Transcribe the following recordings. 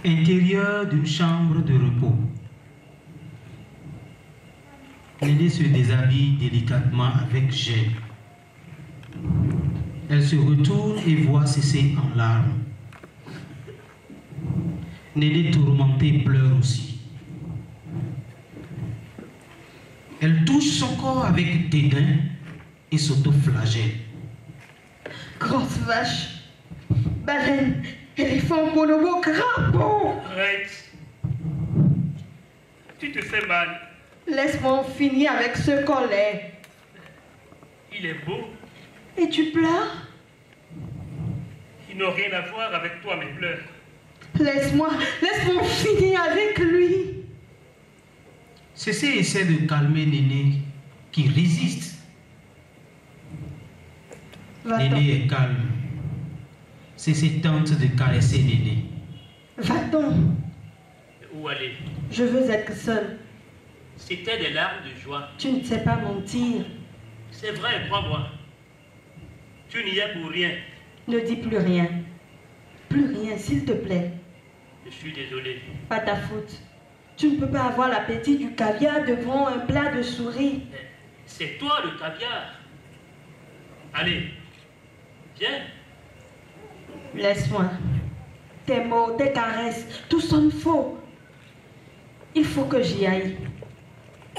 Intérieur d'une chambre de repos. Néné se déshabille délicatement avec gêne. Elle se retourne et voit cesser en larmes. Néné tourmentée pleure aussi. Elle touche son corps avec dédain et s'auto-flagelle. Grosse vache, baleine, éléphant, bonobo, crapaud. Arrête. Tu te fais mal. Laisse-moi en finir avec ce collet. Il est beau. Et tu pleures? Il n'a rien à voir avec toi, mes pleurs. Laisse-moi en finir avec lui. Cécé essaie de calmer Néné qui résiste. Néné est calme. Cécé tente de caresser Néné. Va-t'en. Où aller? Je veux être seule. C'était des larmes de joie. Tu ne sais pas mentir. C'est vrai, crois-moi. Tu n'y es pour rien. Ne dis plus rien. Plus rien, s'il te plaît. Je suis désolé. Pas ta faute. Tu ne peux pas avoir l'appétit du caviar devant un plat de souris. C'est toi le caviar. Allez, viens. Laisse-moi. Tes mots, tes caresses, tout sonne faux. Il faut que j'y aille.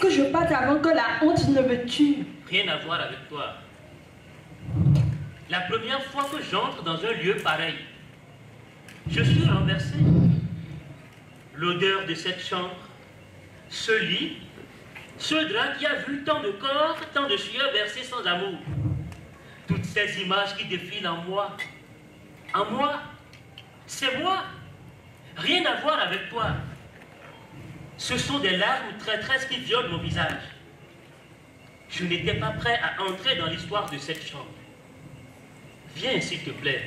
Que je parte avant que la honte ne me tue. Rien à voir avec toi. La première fois que j'entre dans un lieu pareil, je suis renversé. L'odeur de cette chambre, ce lit, ce drap qui a vu tant de corps, tant de sueur versée sans amour. Toutes ces images qui défilent en moi. En moi, c'est moi. Rien à voir avec toi. Ce sont des larmes traîtresses qui violent mon visage. Je n'étais pas prêt à entrer dans l'histoire de cette chambre. Viens, s'il te plaît.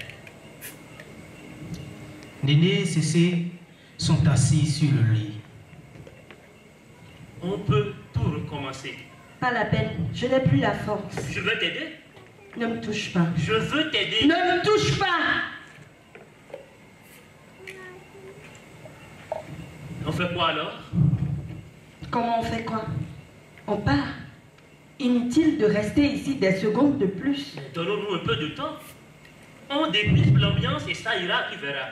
Néné et Cécé sont assis sur le lit. On peut tout recommencer. Pas la peine, je n'ai plus la force. Je veux t'aider. Ne me touche pas. Je veux t'aider. Ne me touche pas! On fait quoi alors? Comment on fait quoi? On part. Inutile de rester ici des secondes de plus. Donnons-nous un peu de temps. On dépiste l'ambiance et ça ira, tu verras.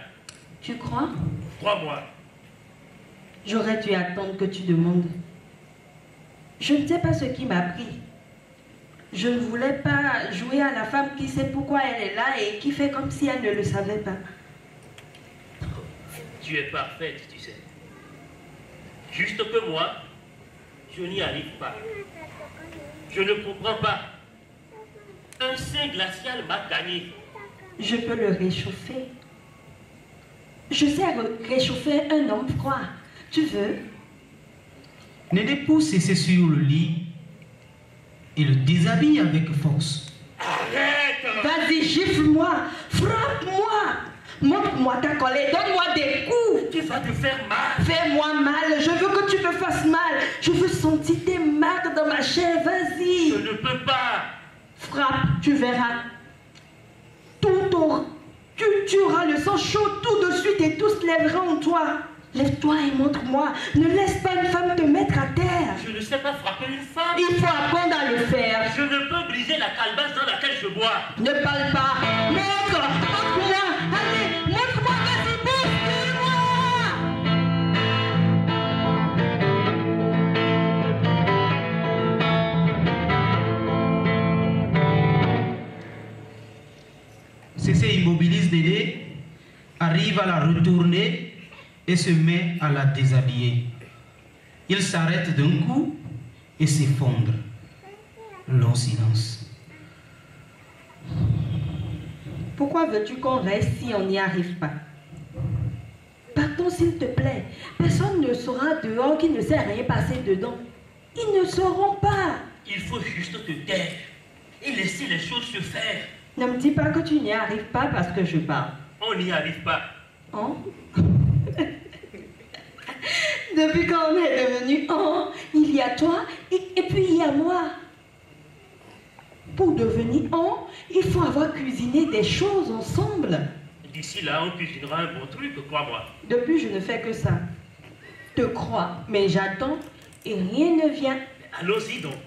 Tu crois? Crois-moi. J'aurais dû attendre que tu demandes. Je ne sais pas ce qui m'a pris. Je ne voulais pas jouer à la femme qui sait pourquoi elle est là et qui fait comme si elle ne le savait pas. Tu es parfaite, tu sais. Juste que moi, je n'y arrive pas. Je ne comprends pas. Un sein glacial m'a gagné. Je peux le réchauffer. Je sais réchauffer un homme froid. Tu veux? Néné pousse Cécé sur le lit et le déshabille avec force. Arrête! Vas-y, gifle-moi, frappe-moi, montre-moi ta colère, donne-moi des coups. Tu vas te faire mal. Fais-moi mal, je veux que tu me fasses mal. Je veux sentir tes marques dans ma chair, vas-y. Je ne peux pas. Frappe, tu verras. Tu auras le sang chaud tout de suite et tout se lèvera en toi. Lève-toi et montre-moi. Ne laisse pas une femme te mettre à terre. Je ne sais pas frapper une femme. Il faut apprendre à le faire. Je ne peux briser la calebasse dans laquelle je bois. Ne parle pas. Montre-moi. Allez, montre-moi, vas-y, bouscule-moi. arrive à la retourner et se met à la déshabiller. Il s'arrête d'un coup et s'effondre. Long silence. Pourquoi veux-tu qu'on reste si on n'y arrive pas? Partons s'il te plaît. Personne ne saura dehors qu'il ne s'est rien passé dedans. Ils ne sauront pas. Il faut juste te taire et laisser les choses se faire. Ne me dis pas que tu n'y arrives pas parce que je parle. On n'y arrive pas. Hein? Depuis quand on est devenu un, il y a toi et puis il y a moi. Pour devenir un, il faut avoir cuisiné des choses ensemble. D'ici là, on cuisinera un bon truc, crois-moi. Depuis, je ne fais que ça. Te crois, mais j'attends et rien ne vient. Allons-y donc.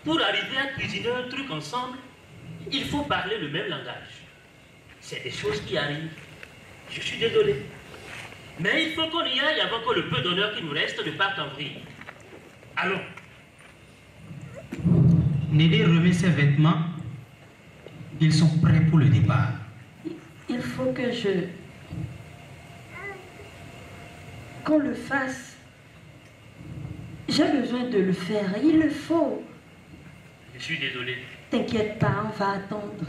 Pour arriver à cuisiner un truc ensemble, il faut parler le même langage. C'est des choses qui arrivent. Je suis désolé. Mais il faut qu'on y aille avant que le peu d'honneur qui nous reste ne parte en vrille. Allons. Nédé remet ses vêtements. Ils sont prêts pour le départ. Il faut que qu'on le fasse. J'ai besoin de le faire. Il le faut. Je suis désolé. T'inquiète pas, on va attendre.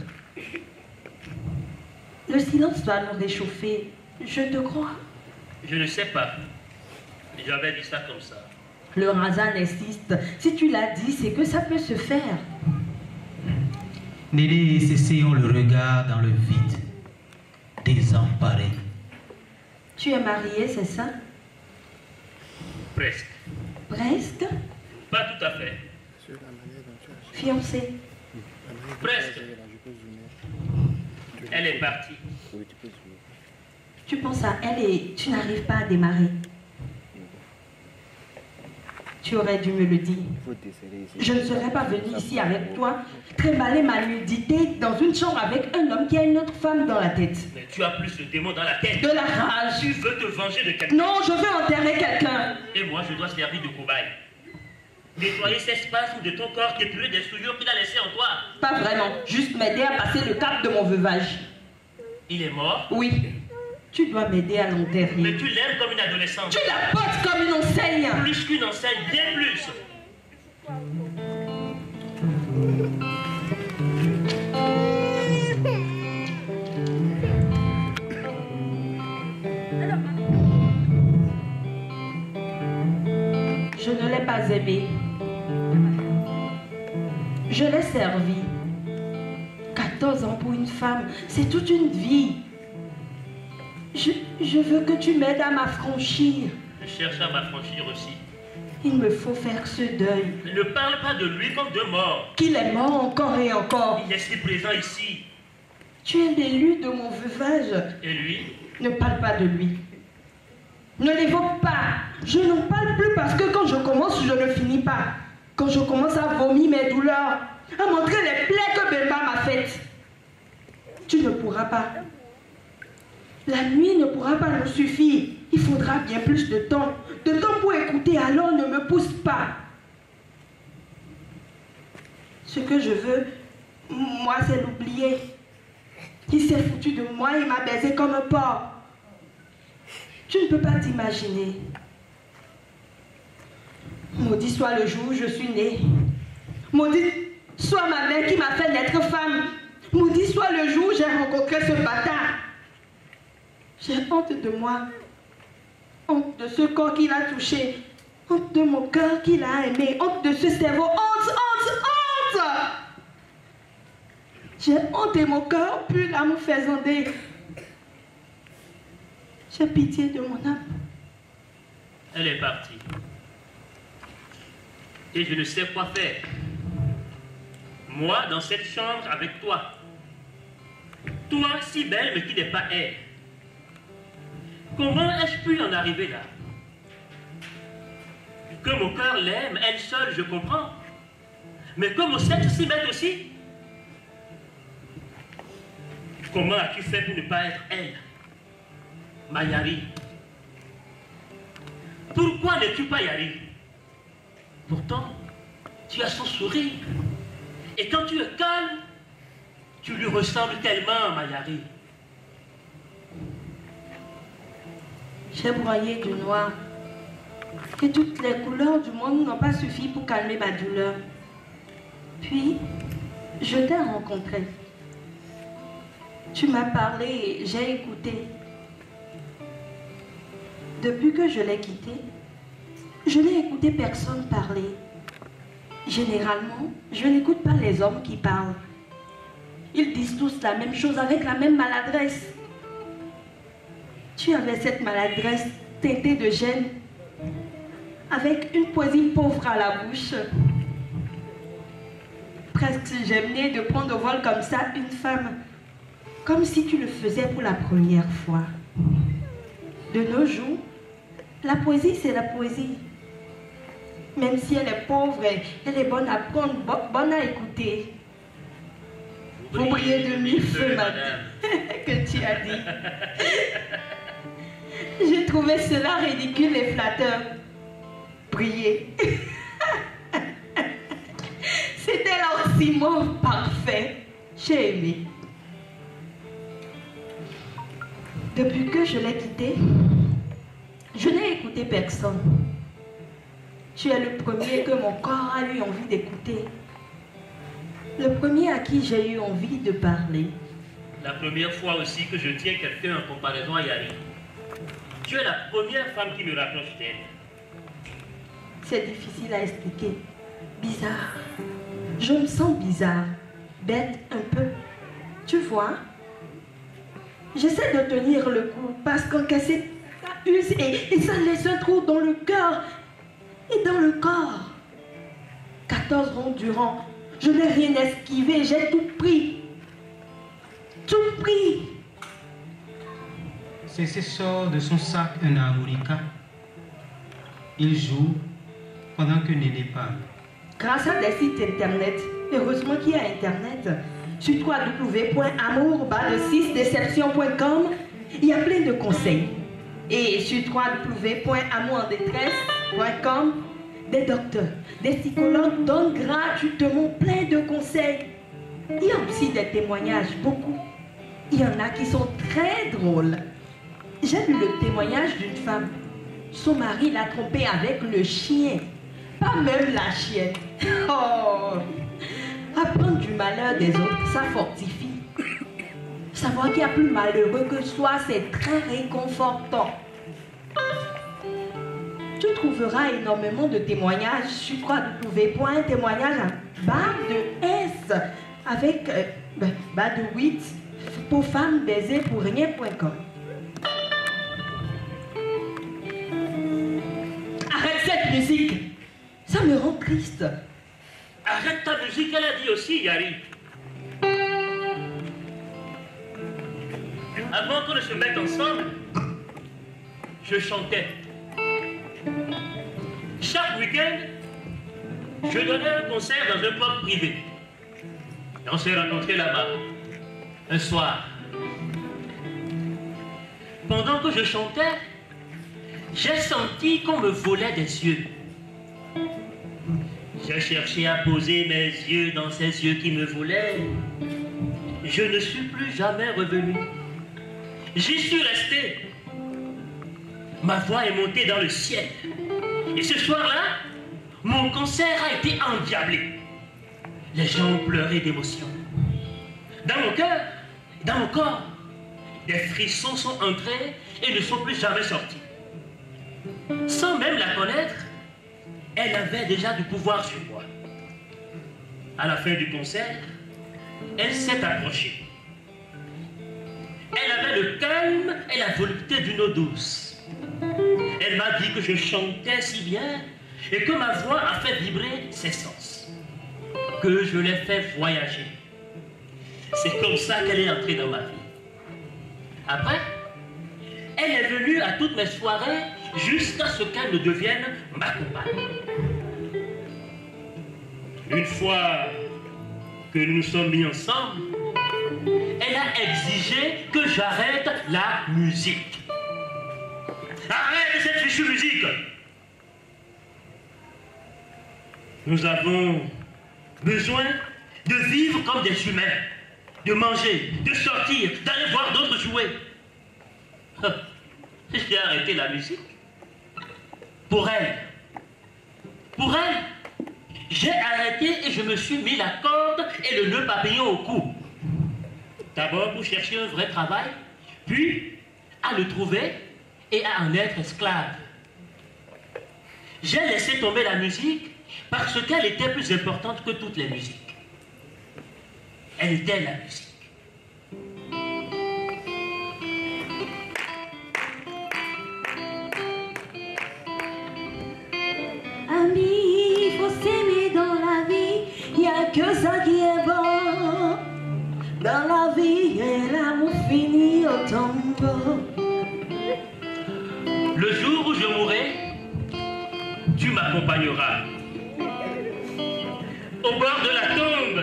Le silence doit nous réchauffer. Je te crois. Je ne sais pas. J'avais dit ça comme ça. Le Razan insiste. Si tu l'as dit, c'est que ça peut se faire. Nédé s'essayant le regard dans le vide, désemparé. Tu es marié, c'est ça? Presque. Presque? Pas tout à fait. Fiancé? Presque. Elle est partie. Tu penses à elle et tu n'arrives pas à démarrer. Tu aurais dû me le dire. Je ne serais pas venue ici avec toi, trimballer ma nudité dans une chambre avec un homme qui a une autre femme dans la tête. Mais tu as plus le démon dans la tête. De la rage. Tu veux te venger de quelqu'un. Non, je veux enterrer quelqu'un. Et moi, je dois servir de cobaye. Nettoyer ces spasmes de ton corps, t'épurer des souillures qu'il a laissées en toi. Pas vraiment. Juste m'aider à passer le cap de mon veuvage. Il est mort. Oui. Tu dois m'aider à l'enterrer. Mais tu l'aimes comme une adolescente. Tu la portes comme une enseigne. Plus qu'une enseigne, bien plus. Je ne l'ai pas aimé. Je l'ai servi. 14 ans pour une femme, c'est toute une vie. Je veux que tu m'aides à m'affranchir. Je cherche à m'affranchir aussi. Il me faut faire ce deuil. Ne parle pas de lui comme de mort. Qu'il est mort encore et encore. Il est si présent ici. Tu es l'élu de mon veuvage. Et lui? Ne parle pas de lui. Ne l'évoque pas. Je n'en parle plus parce que quand je commence, je ne finis pas. Quand je commence à vomir mes douleurs, à montrer les plaies que Bemba m'a faites, tu ne pourras pas. La nuit ne pourra pas nous suffire. Il faudra bien plus de temps. De temps pour écouter, alors ne me pousse pas. Ce que je veux, moi, c'est l'oublier. Il s'est foutu de moi, il m'a baisé comme un porc. Tu ne peux pas t'imaginer. Maudit soit le jour où je suis née. Maudit soit ma mère qui m'a fait naître femme. Maudit soit le jour où j'ai rencontré ce bâtard. J'ai honte de moi. Honte de ce corps qu'il a touché. Honte de mon cœur qu'il a aimé. Honte de ce cerveau. Honte, honte, honte! J'ai honte et mon cœur pue l'amour faisandé. J'ai pitié de mon âme. Elle est partie. Et je ne sais quoi faire. Moi, dans cette chambre avec toi. Toi, si belle, mais qui n'est pas elle. Comment ai-je pu en arriver là? Que mon cœur l'aime, elle seule, je comprends. Mais que mon sexe s'y mette aussi? Comment as-tu fait pour ne pas être elle? Ma Yari. Pourquoi n'es-tu pas Yari? Pourtant, tu as son sourire. Et quand tu es calme, tu lui ressembles tellement, ma Yari. J'ai broyé du noir. Et toutes les couleurs du monde n'ont pas suffi pour calmer ma douleur. Puis, je t'ai rencontré. Tu m'as parlé et j'ai écouté. Depuis que je l'ai quitté, je n'ai écouté personne parler. Généralement, je n'écoute pas les hommes qui parlent. Ils disent tous la même chose avec la même maladresse. Tu avais cette maladresse teintée de gêne, avec une poésie pauvre à la bouche. Presque j'aimais de prendre au vol comme ça une femme, comme si tu le faisais pour la première fois. De nos jours, la poésie, c'est la poésie. Même si elle est pauvre, elle est bonne à prendre, bonne à écouter. Vous brillez de mille feux, madame, que tu as dit. J'ai trouvé cela ridicule et flatteur. Briller. C'était l'oxymore parfait. J'ai aimé. Depuis que je l'ai quitté, je n'ai écouté personne. Tu es le premier que mon corps a eu envie d'écouter. Le premier à qui j'ai eu envie de parler. La première fois aussi que je tiens quelqu'un en comparaison à Yari. Tu es la première femme qui me rapproche d'elle. C'est difficile à expliquer. Bizarre. Je me sens bizarre. Bête un peu. Tu vois? J'essaie de tenir le coup parce qu'encaisser ça use et ça laisse un trou dans le cœur et dans le corps. 14 ronds durant, je n'ai rien esquivé, j'ai tout pris. Tout pris. Cécile sort de son sac un harmonica. Il joue pendant que Néné parle. Grâce à des sites internet, heureusement qu'il y a internet, sur www.amour-6deception.com, il y a plein de conseils. Et sur www.amourendétresse.com, des docteurs, des psychologues donnent gratuitement plein de conseils. Il y a aussi des témoignages, beaucoup. Il y en a qui sont très drôles. J'ai lu le témoignage d'une femme. Son mari l'a trompée avec le chien, pas même la chienne. Oh! Apprendre du malheur des autres, ça fortifie. Savoir qu'il y a plus malheureux que soi, c'est très réconfortant. Tu trouveras énormément de témoignages sur www.témoignage avec bas de 8 pour femmes baisées pour rien.com. Arrête cette musique, ça me rend triste. Arrête ta musique, elle a dit aussi, Yari. Avant qu'on ne se mette ensemble, je chantais. Chaque week-end, je donnais un concert dans un club privé. Et on s'est rencontrés là-bas, un soir. Pendant que je chantais, j'ai senti qu'on me volait des yeux. J'ai cherché à poser mes yeux dans ces yeux qui me volaient. Je ne suis plus jamais revenu. J'y suis resté. Ma voix est montée dans le ciel. Et ce soir-là, mon concert a été endiablé. Les gens ont pleuré d'émotion. Dans mon cœur, dans mon corps, des frissons sont entrés et ne sont plus jamais sortis. Sans même la connaître, elle avait déjà du pouvoir sur moi. À la fin du concert, elle s'est approchée. Elle avait le calme et la volupté d'une eau douce. Elle m'a dit que je chantais si bien et que ma voix a fait vibrer ses sens. Que je l'ai fait voyager. C'est comme ça qu'elle est entrée dans ma vie. Après, elle est venue à toutes mes soirées jusqu'à ce qu'elle ne devienne ma compagne. Une fois que nous nous sommes mis ensemble, elle a exigé que j'arrête la musique. Arrête cette fichue musique! Nous avons besoin de vivre comme des humains, de manger, de sortir, d'aller voir d'autres jouer. j'ai arrêté la musique. Pour elle. Pour elle. J'ai arrêté et je me suis mis la corde et le nœud papillon au cou. D'abord pour chercher un vrai travail, puis à le trouver et à en être esclave. J'ai laissé tomber la musique parce qu'elle était plus importante que toutes les musiques. Elle était la musique. Ami, il faut s'aimer dans la vie, il n'y a que ça qui est bon. Dans la vie, et l'amour finit au tombeau. Le jour où je mourrai, tu m'accompagneras. Au bord de la tombe,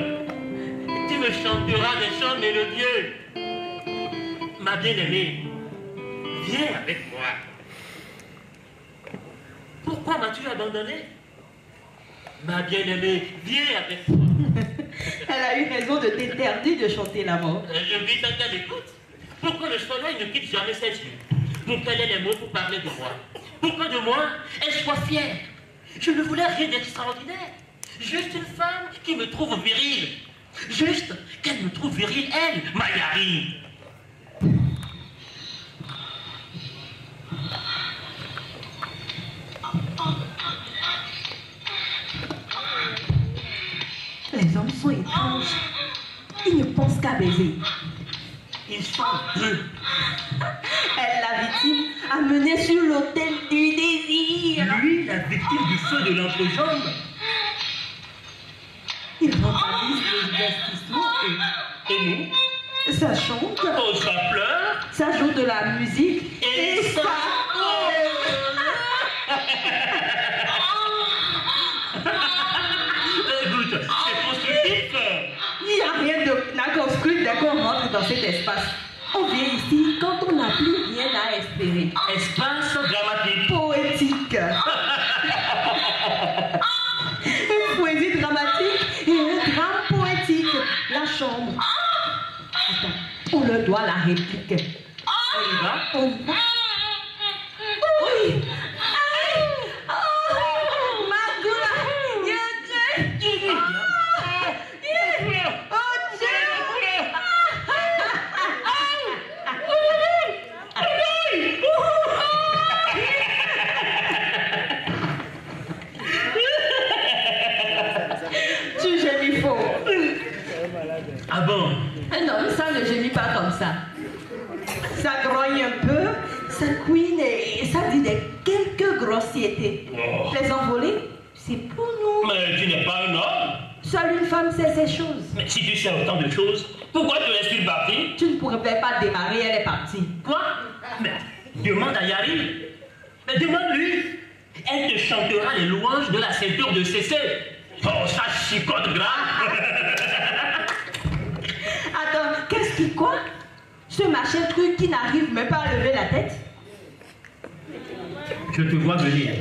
tu me chanteras des chants mélodieux. Ma bien-aimée, viens avec moi. Pourquoi m'as-tu abandonné? Ma bien-aimée, viens avec moi. Elle a eu raison de t'interdire de chanter l'amour. Je vis tant qu'elle écoute. Pourquoi le soleil ne quitte jamais ses yeux? Pour qu'elle ait les mots pour parler de moi. Pour que de moi, elle soit fière. Je ne voulais rien d'extraordinaire. Juste une femme qui me trouve virile. Juste qu'elle me trouve virile, elle, Mayari. Les hommes sont étranges. Ils ne pensent qu'à baiser. Ils sont deux. Elle, la victime, amenée sur l'autel du désir. Lui, la victime du feu de l'entrejambe. Il rentabilise les investissements Et nous, ça chante, oh, ça pleure. ça joue de la musique Et ça Écoute, c'est constructif. Il n'y a rien à construire dès qu'on rentre dans cet espace. On vient ici quand on n'a plus rien à espérer. Espace dramatique. Poétique. Une poésie dramatique et un drame poétique. La chambre. Attends, on leur doit la réplique. On y va? On y va. Oui. Aïe. Oh, ma douleur. Il y a un trait. Oh Dieu. Tu gémis faux. Ah bon? Non, ça ne gémit pas comme ça. Ça grogne un peu, ça couine et ça dit quelques grossièretés. Oh. Les envoler, c'est pour nous. Mais tu n'es pas un homme. Seule une femme sait ces choses. Mais si tu sais autant de choses, pourquoi te laisses-tu partir? Tu ne pourrais pas démarrer, elle est partie. Quoi? Mais demande à Yari. Mais demande-lui. Elle te chantera les louanges de la ceinture de Cécé. Oh, ça chicote grave. Attends, qu'est-ce qui quoi? Ce machin truc qui n'arrive même pas à lever la tête? Je te vois venir.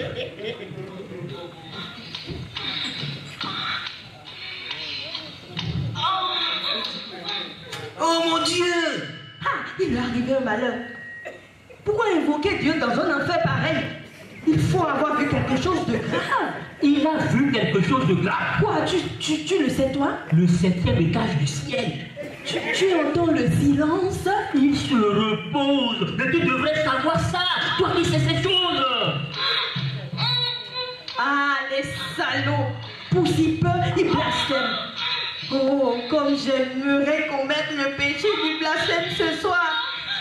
Oh mon Dieu! Ah, il lui est arrivé un malheur. Pourquoi invoquer Dieu dans un enfer pareil? Il faut avoir vu quelque chose de grave. Il a vu quelque chose de grave. Quoi? Tu le sais toi? Le 7e étage du ciel. Tu entends le silence? Il se repose. Mais tu devrais savoir ça. Toi qui sais ces choses. Ah, les salauds! Pour si peu, ils blasphèment. Oh, comme j'aimerais commettre le péché du blasphème ce soir.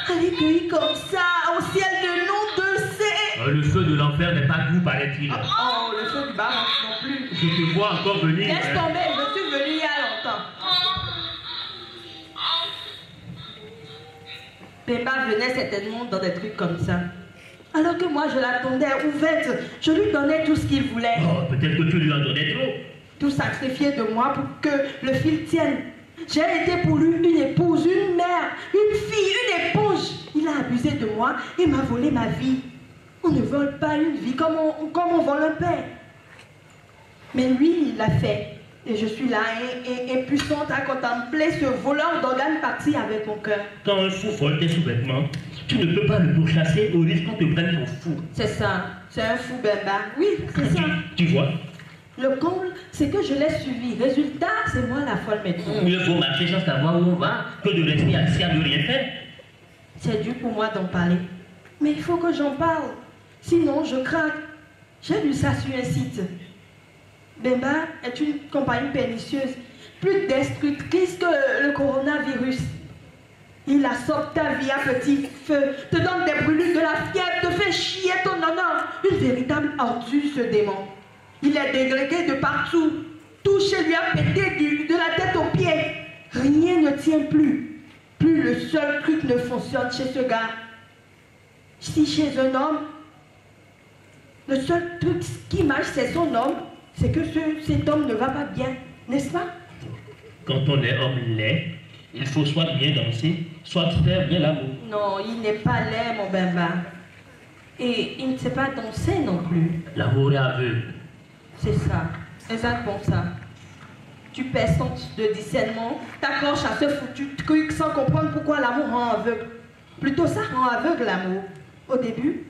Aller cueillir comme ça, au ciel de nom de C. Le feu de l'enfer n'est pas doux, paraît-il. Oh, le feu du bar non plus. Je te vois encore venir. Laisse tomber, je suis venue il y a longtemps. Pemba venait certainement dans des trucs comme ça. Alors que moi, je l'attendais ouverte. Je lui donnais tout ce qu'il voulait. Oh, peut-être que tu lui en donnais trop. Tout sacrifié de moi pour que le fil tienne. J'ai été pour lui une épouse, une mère, une fille, une éponge. Il a abusé de moi et m'a volé ma vie. On ne vole pas une vie comme on vole un père. Mais lui, il l'a fait. Et je suis là, impuissante à contempler ce voleur d'organes parti avec mon cœur. Quand un fou vole tes sous-vêtements, tu ne peux pas le pourchasser au risque qu'on te prenne pour fou. C'est ça, c'est un fou Bemba. Oui, c'est ça. Tu vois? Le comble, c'est que je l'ai suivi. Résultat, c'est moi la folle maintenant. Mieux vaut marcher sans savoir où on va que de rester assis à ne rien faire. C'est dur pour moi d'en parler. Mais il faut que j'en parle. Sinon, je craque. J'ai lu ça sur un site. Bemba est une compagnie pernicieuse, plus destructrice que le coronavirus. Il assomme ta vie à petit feu, te donne des brûlures, de la fièvre, te fait chier ton honneur. Une véritable ordure, ce démon. Il est déglingué de partout. Tout chez lui a pété de la tête aux pieds. Rien ne tient plus. Plus le seul truc ne fonctionne chez ce gars. Si chez un homme, le seul truc qui marche, c'est son homme, c'est que cet homme ne va pas bien, n'est-ce pas? Quand on est homme laid, il faut soit bien danser, soit faire bien l'amour. Non, il n'est pas laid, mon Bemba. Et il ne sait pas danser non plus. L'amour est aveugle. C'est ça, exactement ça. Tu perds son de discernement, t'accroches à ce foutu truc sans comprendre pourquoi l'amour rend aveugle. Plutôt ça rend aveugle l'amour. Au début,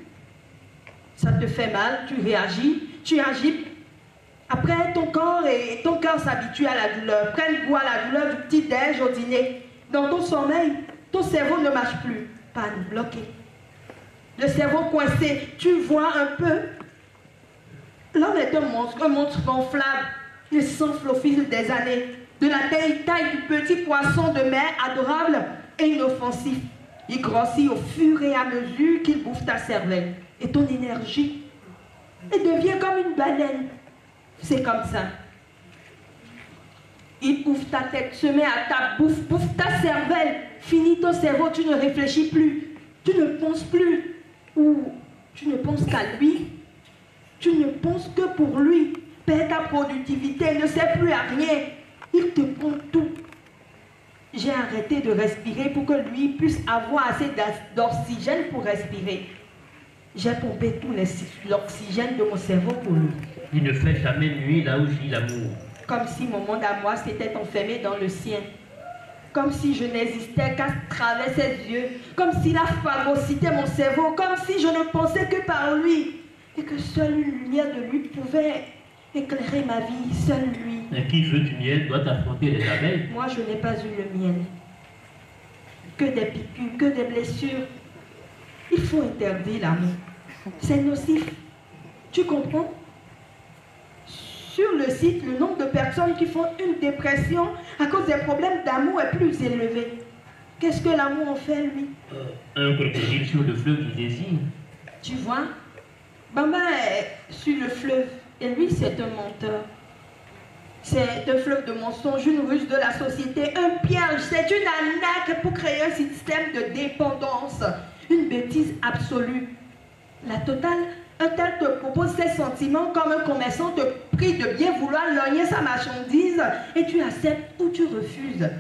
ça te fait mal, tu agis. Après, ton cœur s'habitue à la douleur, prennent goût à la douleur du petit-déj au dîner. Dans ton sommeil, ton cerveau ne marche plus. Panne, bloqué. Le cerveau coincé, tu vois un peu. L'homme est un monstre gonflable. Il s'enfle au fil des années. De la taille du petit poisson de mer adorable et inoffensif. Il grossit au fur et à mesure qu'il bouffe ta cervelle et ton énergie. Et devient comme une baleine. C'est comme ça. Il bouffe ta tête, se met à ta bouffe ta cervelle. Finit ton cerveau, tu ne réfléchis plus. Tu ne penses plus. Ou tu ne penses qu'à lui. Tu ne penses que pour lui. Perds ta productivité, ne sert plus à rien. Il te prend tout. J'ai arrêté de respirer pour que lui puisse avoir assez d'oxygène pour respirer. J'ai pompé tout l'oxygène de mon cerveau pour lui. Il ne fait jamais nuit là où vit l'amour. Comme si mon monde à moi s'était enfermé dans le sien. Comme si je n'existais qu'à travers ses yeux. Comme s'il a phagocyté mon cerveau. Comme si je ne pensais que par lui. Et que seule une lumière de lui pouvait éclairer ma vie. Seul lui. Et qui veut du miel doit affronter les abeilles. Moi, je n'ai pas eu le miel. Que des piqûres, que des blessures. Il faut interdire l'amour. C'est nocif. Tu comprends? Sur le site, le nombre de personnes qui font une dépression à cause des problèmes d'amour est plus élevé. Qu'est-ce que l'amour en fait, lui? Un crocodile sur le fleuve du désir. Tu vois? Bamba est sur le fleuve et lui, c'est un menteur. C'est un fleuve de mensonges, une ruse de la société, un piège, c'est une arnaque pour créer un système de dépendance, une bêtise absolue. La totale, un tel te propose ses sentiments comme un commerçant te prie de bien vouloir lorgner sa marchandise et tu acceptes ou tu refuses.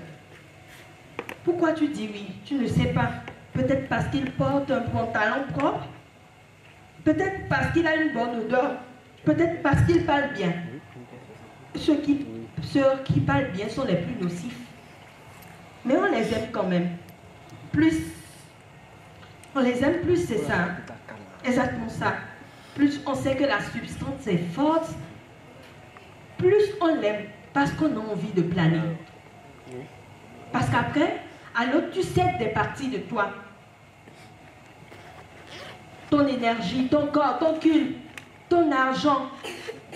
Pourquoi tu dis oui? Tu ne sais pas. Peut-être parce qu'il porte un pantalon propre, peut-être parce qu'il a une bonne odeur, peut-être parce qu'il parle bien. Ceux qui parlent bien sont les plus nocifs. Mais on les aime quand même. On les aime plus, c'est ça. Exactement ça. Plus on sait que la substance est forte, plus on l'aime parce qu'on a envie de planer. Parce qu'après, alors tu cèdes des parties de toi. Ton énergie, ton corps, ton cul, ton argent.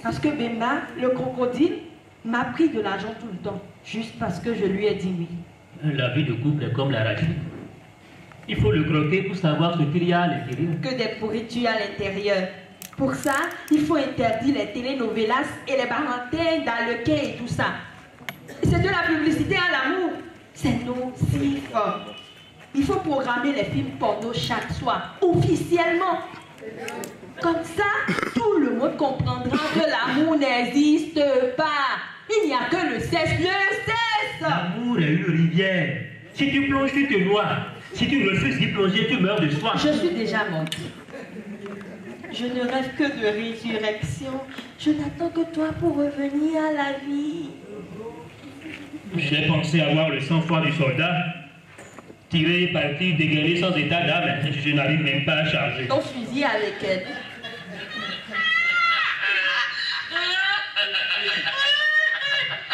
Parce que Bemba, le crocodile, m'a pris de l'argent tout le temps, juste parce que je lui ai dit oui. La vie de couple est comme l'arachide. Il faut le croquer pour savoir ce qu'il y a à l'intérieur. Que des pourritures à l'intérieur. Pour ça, il faut interdire les telenovelas et les barantins d'Arlequin et tout ça. C'est de la publicité à l'amour. C'est nocif. Il faut programmer les films porno chaque soir, officiellement. Comme ça, tout le monde comprendra que l'amour n'existe pas. Il n'y a que le sexe. Le sexe! L'amour est une rivière. Si tu plonges, tu te noies. Si tu refuses d'y plonger, tu meurs de soif. Je suis déjà morte. Je ne rêve que de résurrection. Je n'attends que toi pour revenir à la vie. J'ai pensé avoir le sang-froid du soldat. Tirer, partir, dégainer sans état d'âme, je n'arrive même pas à charger. Ton fusil à lequel?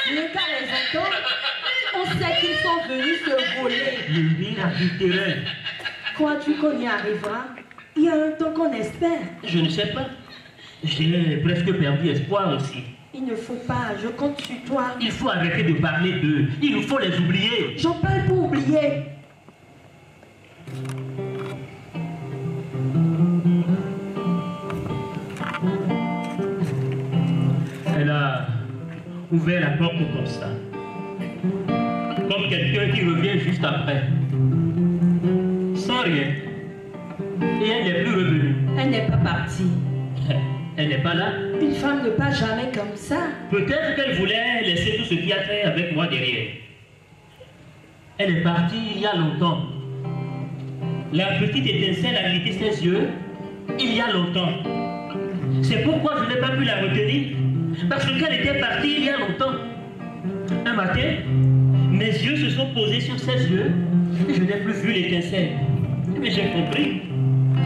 Les gars, les entends? On sait qu'ils sont venus se voler. Le vin adultéré. Crois-tu qu'on y arrivera? Il y a un temps qu'on espère. Je ne sais pas. J'ai presque perdu espoir aussi. Il ne faut pas, je compte sur toi. Il faut arrêter de parler d'eux. Il nous faut les oublier. J'en parle pour oublier. Elle a ouvert la porte comme ça. Comme quelqu'un qui revient juste après. Sans rien. Et elle n'est plus revenue. Elle n'est pas partie. Elle n'est pas là. Une femme ne part jamais comme ça. Peut-être qu'elle voulait laisser tout ce qui a fait avec moi derrière. Elle est partie il y a longtemps. La petite étincelle a quitté ses yeux il y a longtemps. C'est pourquoi je n'ai pas pu la retenir. Parce qu'elle était partie il y a longtemps. Un matin, mes yeux se sont posés sur ses yeux et je n'ai plus vu l'étincelle. Mais j'ai compris.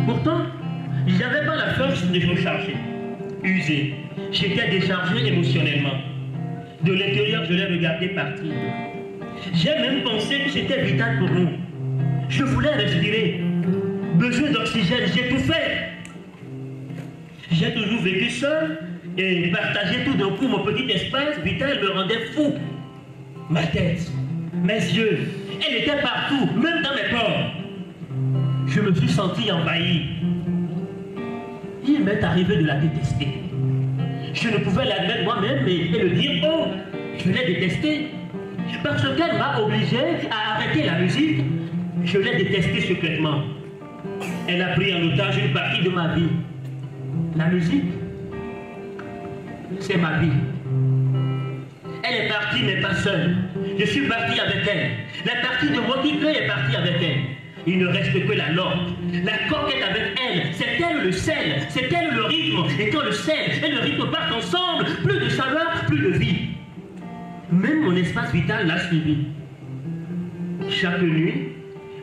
Pourtant, je n'avais pas la force de recharger. Usé. J'étais déchargé émotionnellement. De l'intérieur, je l'ai regardé partir. J'ai même pensé que c'était vital pour nous. Je voulais respirer. Besoin d'oxygène, j'ai tout fait. J'ai toujours vécu seul et partager tout d'un coup mon petit espace vital me rendait fou. Ma tête, mes yeux, elle était partout, même dans mes pores. Je me suis senti envahi. Il m'est arrivé de la détester. Je ne pouvais l'admettre moi-même et le dire, oh, je l'ai détestée. Parce qu'elle m'a obligé à arrêter la musique, je l'ai détestée secrètement. Elle a pris en otage une partie de ma vie. La musique, c'est ma vie. Elle est partie, mais pas seule. Je suis parti avec elle. La partie de moi qui pleut est partie avec elle. Il ne reste que la lampe. La coque est avec elle. C'est elle le sel. C'est elle le rythme. Et quand le sel et le rythme partent ensemble, plus de chaleur, plus de vie. Même mon espace vital l'a suivi. Chaque nuit,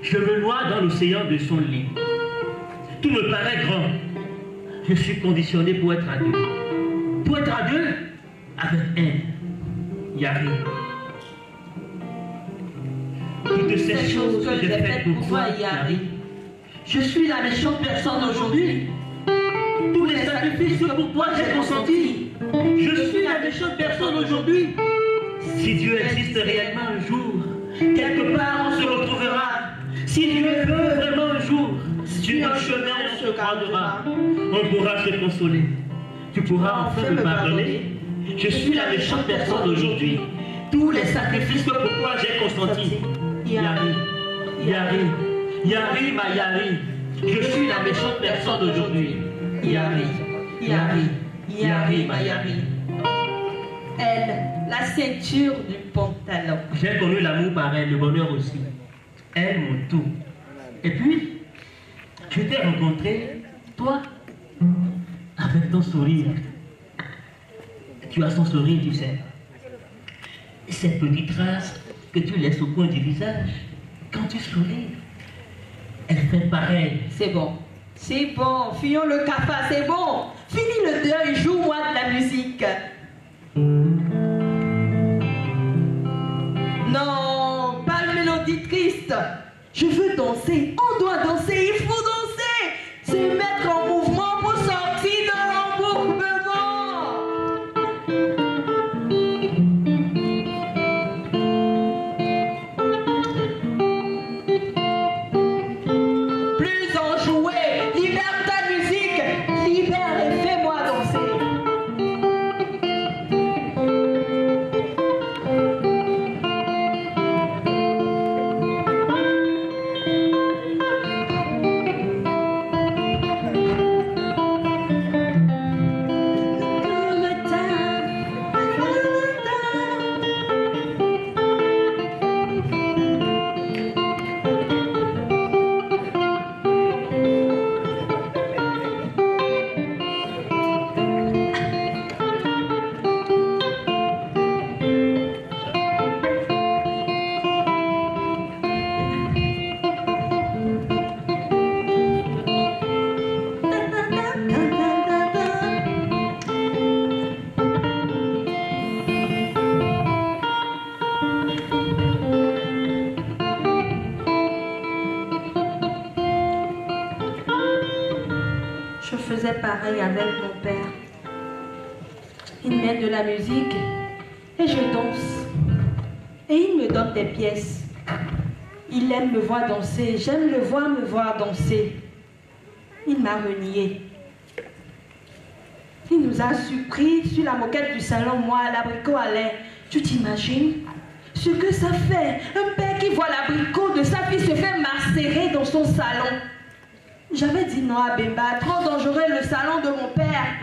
je me noie dans l'océan de son lit. Tout me paraît grand. Je suis conditionné pour être à deux. Pour être à deux, avec elle, Yari. Toutes ces choses que j'ai faites pour toi, Yari. Je suis la méchante personne aujourd'hui. Tous les sacrifices que pour toi j'ai consentis. Je suis la méchante personne aujourd'hui. Si Dieu existe réellement un jour, quelque part on se retrouvera. Si Dieu veut vraiment un jour, sur un chemin on se croisera. On pourra se consoler. Tu pourras enfin me pardonner. Je suis la méchante personne aujourd'hui. Tous les sacrifices que pour toi j'ai consentis. Yari, Yari, Yari, ma Yari. Je suis la méchante personne d'aujourd'hui. Yari, Yari, Yari, ma Yari. Elle, la ceinture du pantalon. J'ai connu l'amour par elle, le bonheur aussi. Elle, mon tout. Et puis, je t'ai rencontré, toi, avec ton sourire. Tu as son sourire, tu sais. Cette petite trace que tu laisses au coin du visage, quand tu souris, elle fait pareil. C'est bon. C'est bon. Fuyons le cafard, c'est bon. Finis le deuil, joue-moi de la musique. Non, pas une mélodie triste. Je veux danser. On doit danser. Il faut danser. Se mettre en mouvement pour sortir de l'embourbement. Plus en jouer. Libère ta musique. Libère et fais-moi danser. faisais pareil avec mon père. Il met de la musique et je danse. Et il me donne des pièces. Il aime me voir danser, j'aime le voir me voir danser. Il m'a renié. Il nous a surpris sur la moquette du salon, moi, l'abricot à lait. Tu t'imagines ce que ça fait? Un père qui voit l'abricot de sa fille se fait macérer dans son salon. J'avais dit non à Bemba, trop dangereux le salon de mon père.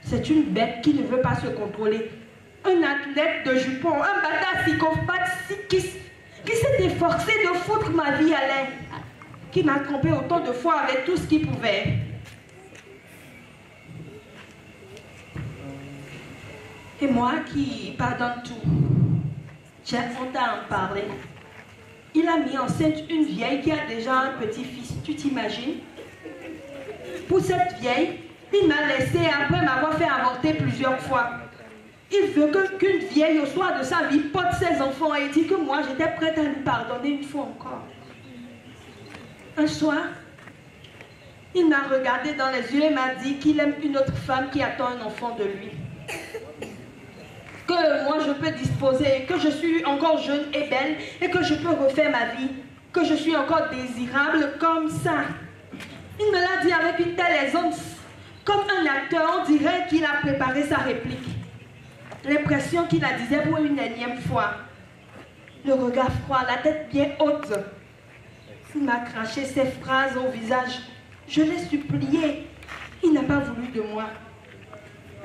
C'est une bête qui ne veut pas se contrôler. Un athlète de jupon, un bâtard psychopathe qui s'est efforcé de foutre ma vie à l'air, qui m'a trompé autant de fois avec tout ce qu'il pouvait. Et moi qui pardonne tout, j'ai honte à en parler. Il a mis enceinte une vieille qui a déjà un petit-fils, tu t'imagines? Pour cette vieille, il m'a laissé après m'avoir fait avorter plusieurs fois. Il veut qu'une vieille au soir de sa vie porte ses enfants et dit que moi j'étais prête à lui pardonner une fois encore. Un soir, il m'a regardé dans les yeux et m'a dit qu'il aime une autre femme qui attend un enfant de lui. Que moi je peux disposer, que je suis encore jeune et belle et que je peux refaire ma vie, que je suis encore désirable comme ça. Il me l'a dit avec une telle aisance, comme un acteur, on dirait qu'il a préparé sa réplique. L'impression qu'il la disait pour une énième fois. Le regard froid, la tête bien haute. Il m'a craché ces phrases au visage. Je l'ai supplié. Il n'a pas voulu de moi.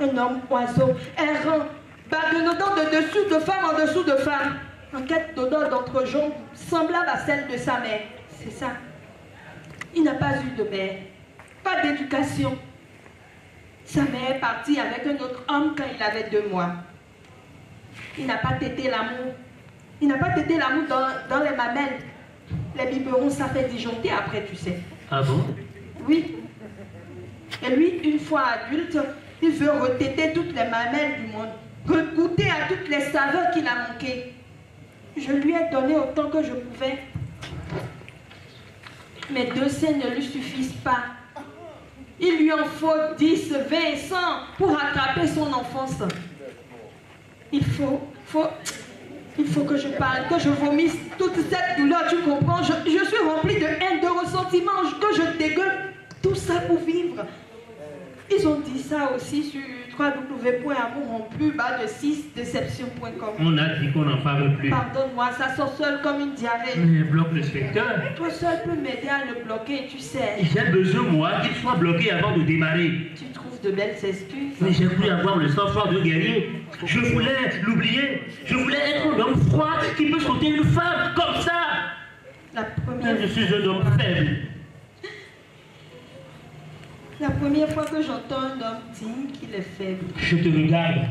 Un homme oiseau, errant, baguenautant de dessous de femme en dessous de femme, en quête d'odeur d'entrejambe, semblable à celle de sa mère. C'est ça. Il n'a pas eu de mère, pas d'éducation. Sa mère est partie avec un autre homme quand il avait 2 mois. Il n'a pas tété l'amour. Il n'a pas tété l'amour dans les mamelles. Les biberons, ça fait disjoncter après, tu sais. Ah bon? Oui. Et lui, une fois adulte, il veut retéter toutes les mamelles du monde. Goûter à toutes les saveurs qu'il a manquées. Je lui ai donné autant que je pouvais. Mes 2 seins ne lui suffisent pas. Il lui en faut 10, 20, 100 pour rattraper son enfance. Il faut que je parle, que je vomisse toute cette douleur, tu comprends? Je suis remplie de haine, de ressentiment, que je dégueule tout ça pour vivre. Ils ont dit ça aussi sur www.amourrompu-6deception.com. On a dit qu'on n'en parle plus. Pardonne-moi, ça sort seul comme une diarrhée. Mais bloque le spectateur. Toi seul peux m'aider à le bloquer, tu sais. J'ai besoin, moi, qu'il soit bloqué avant de démarrer. Tu trouves de belles excuses. Mais j'ai voulu avoir le sang-froid de guerrier. Je voulais l'oublier. Je voulais être un homme froid qui peut sauter une femme comme ça. Mais je suis un homme faible. La première fois que j'entends un homme dire qu'il est faible. Je te regarde,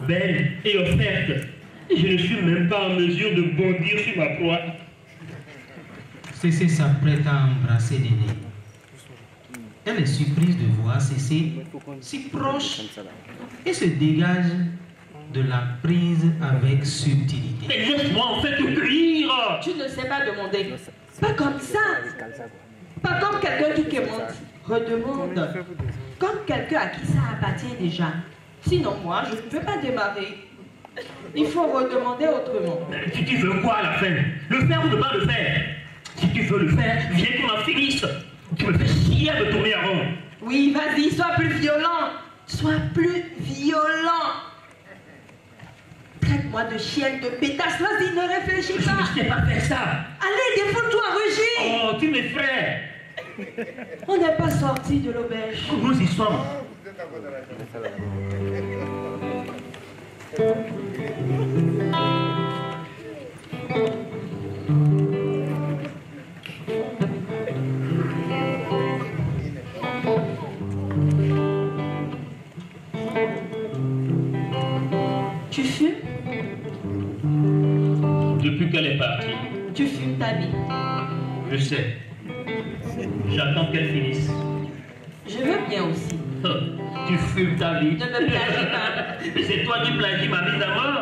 belle et offerte. Et je ne suis même pas en mesure de bondir sur ma proie. Cécé s'apprête à embrasser Néné. Elle est surprise de voir Cécé si proche et se dégage de la prise avec subtilité. Mais laisse-moi en fait te cuire. Tu ne sais pas demander. Pas comme ça. Pas comme quelqu'un qui quémande. Redemande. Comme quelqu'un à qui ça appartient déjà. Sinon moi, je ne peux pas démarrer. Il faut redemander autrement. Tu veux quoi à la fin? Le faire ou ne pas le faire? Si tu veux le faire, viens qu'on en finisse. Tu me fais chier à me tourner à rond. Oui, vas-y, sois plus violent. Sois plus violent. Traite-moi de chienne, de pétasse. Vas-y, ne réfléchis pas. Je ne sais pas faire ça. Allez, défoule-toi, rugis. Oh, tu m'effraies. On n'est pas sorti de l'auberge. Nous y sommes. Tu fumes? Depuis qu'elle est partie. Tu fumes ta vie. Je sais. J'attends qu'elle finisse. Je veux bien aussi. Oh, tu fumes ta vie. Ne me plagie pas. C'est toi qui plagies ma vie d'abord.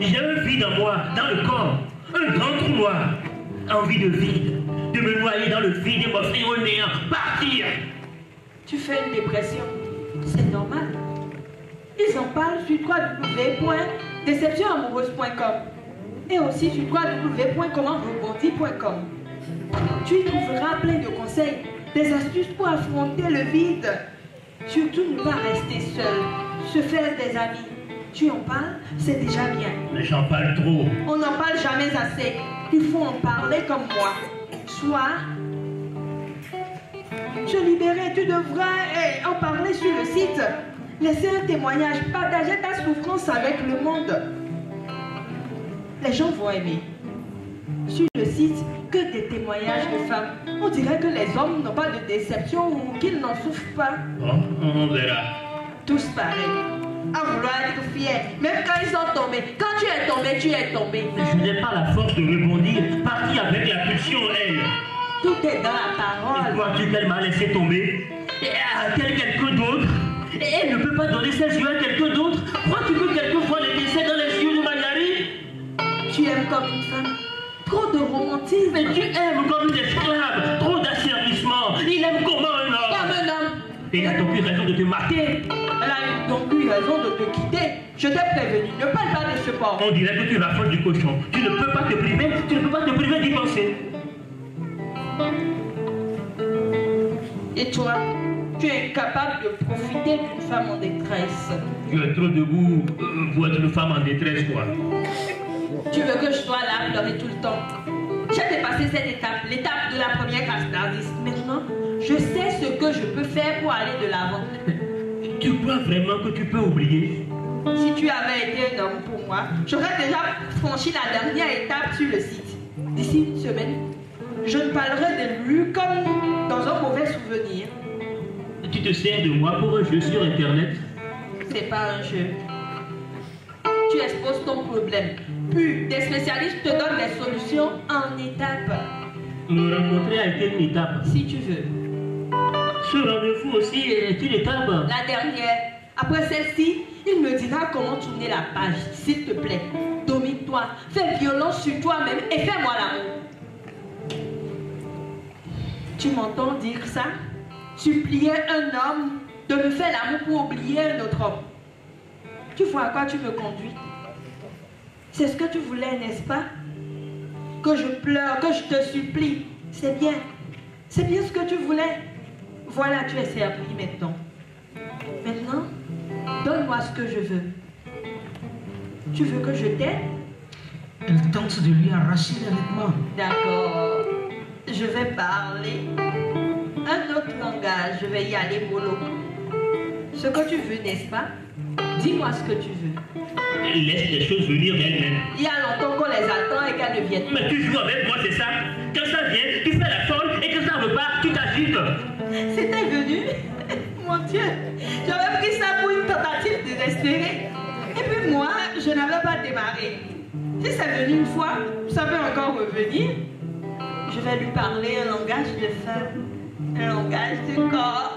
J'ai un vide en moi, dans le corps. Un grand trou noir. Envie de vide. De me noyer dans le vide et m'offrir au néant. Partir. Tu fais une dépression. C'est normal. Ils en parlent sur www.deceptionamoureuse.com et aussi sur www.commentrebondir.com. Tu y trouveras plein de conseils, des astuces pour affronter le vide. Surtout ne pas rester seul, se faire des amis. Tu en parles, c'est déjà bien. Mais j'en parle trop. On n'en parle jamais assez. Il faut en parler comme moi. Soit se libérer, tu devrais en parler sur le site. Laisser un témoignage, partager ta souffrance avec le monde. Les gens vont aimer. Sur le site, que des témoignages de femmes. On dirait que les hommes n'ont pas de déception ou qu'ils n'en souffrent pas. Oh, on verra. Tous pareils. À vouloir être fiers, même quand ils sont tombés. Quand tu es tombé, tu es tombé. Je n'ai pas la force de rebondir. Parti avec la pulsion, elle. Tout est dans la parole. Crois-tu qu'elle m'a laissé tomber? A-t-elle quelqu'un d'autre? Elle ne peut pas donner ses yeux à quelqu'un d'autre. Crois-tu que quelquefois les décès dans les yeux de Magnari? Tu aimes comme une femme. Trop de romantisme. Mais tu aimes comme une esclave. Trop d'asservissement. Il aime comment un homme? Comme un homme. Et il a donc eu raison de te marquer. Elle a donc eu raison de te quitter. Je t'ai prévenu, ne parle pas de ce porc. On dirait que tu raffole du cochon. Tu ne peux pas te priver d'y penser. Et toi, tu es incapable de profiter d'une femme en détresse. Tu es trop debout pour être une femme en détresse, quoi. Tu veux que je sois là, pleurer tout le temps? J'ai dépassé cette étape, l'étape de la première catharsis. Maintenant, je sais ce que je peux faire pour aller de l'avant. Tu crois vraiment que tu peux oublier? Si tu avais été un homme pour moi, j'aurais déjà franchi la dernière étape sur le site. D'ici une semaine, je ne parlerai de lui comme dans un mauvais souvenir. Tu te sers de moi pour un jeu sur Internet? C'est pas un jeu. Tu exposes ton problème. Puis, des spécialistes te donnent des solutions en étapes. Me rencontrer a été une étape. Si tu veux. Ce rendez-vous aussi est une étape. La dernière. Après celle-ci, il me dira comment tourner la page. S'il te plaît, domine-toi, fais violence sur toi-même et fais-moi l'amour. Tu m'entends dire ça? Supplier un homme de me faire l'amour pour oublier un autre homme. Tu vois à quoi tu me conduis? C'est ce que tu voulais, n'est-ce pas? Que je pleure, que je te supplie. C'est bien. C'est bien ce que tu voulais. Voilà, tu es servi maintenant. Maintenant, donne-moi ce que je veux. Tu veux que je t'aide? Elle tente de lui arracher les vêtements. D'accord. Je vais parler un autre langage. Je vais y aller mollo. Ce que tu veux, n'est-ce pas? Dis-moi ce que tu veux. Laisse les choses venir d'elles-mêmes. Il y a longtemps qu'on les attend et qu'elles ne viennent pas. Mais tu joues avec moi, c'est ça? Quand ça vient, tu fais la folle et quand ça repart, tu t'agites. C'était venu. Mon Dieu, j'avais pris ça pour une tentative désespérée. Et puis moi, je n'avais pas démarré. Si c'est venu une fois, ça peut encore revenir. Je vais lui parler un langage de femme, un langage de corps.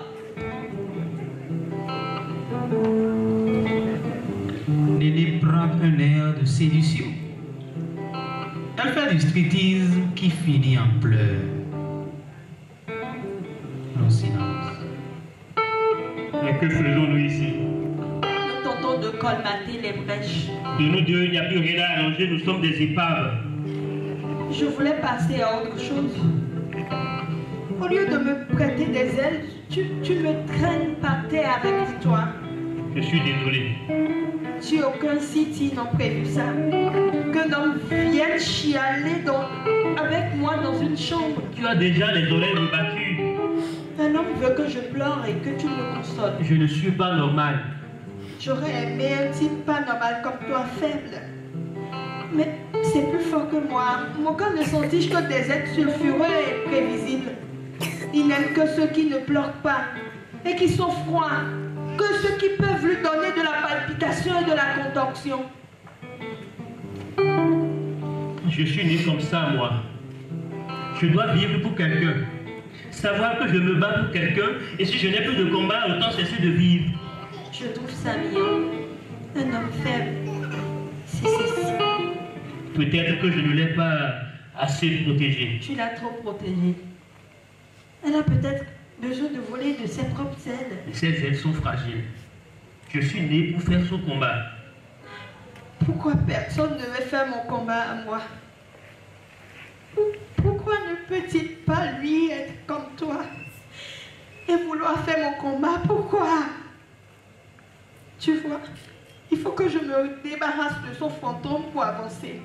Néné prend un air de séduction. Elle fait du striptease qui finit en pleurs. Long silence. Mais que faisons-nous ici? Nous tentons de colmater les brèches. De nous deux, il n'y a plus rien à arranger, nous sommes des épaves. Je voulais passer à autre chose. Au lieu de me prêter des ailes, tu me traînes par terre avec toi. Je suis désolé. Sur aucun site ils n'ont prévu ça. Qu'un homme vienne chialer avec moi dans une chambre. Tu as déjà les oreilles rebattues. Un homme veut que je pleure et que tu me consoles. Je ne suis pas normal. J'aurais aimé un type pas normal comme toi, faible. Mais c'est plus fort que moi. Mon corps ne sentige que des êtres sulfureux et prévisibles. Il n'aime que ceux qui ne pleurent pas et qui sont froids. Que ceux qui peuvent lui donner de la palpitation et de la contorsion. Je suis né comme ça, moi. Je dois vivre pour quelqu'un. Savoir que je me bats pour quelqu'un, et si je n'ai plus de combat, autant cesser de vivre. Je trouve ça mignon. Un homme faible. C'est ceci. Peut-être que je ne l'ai pas assez protégé. Tu l'as trop protégé. Elle a peut-être besoin de voler de ses propres ailes. Ces ailes sont fragiles. Je suis né pour faire son combat. Pourquoi personne ne veut faire mon combat à moi? Pourquoi ne peut-il pas lui être comme toi et vouloir faire mon combat? Pourquoi? Tu vois, il faut que je me débarrasse de son fantôme pour avancer.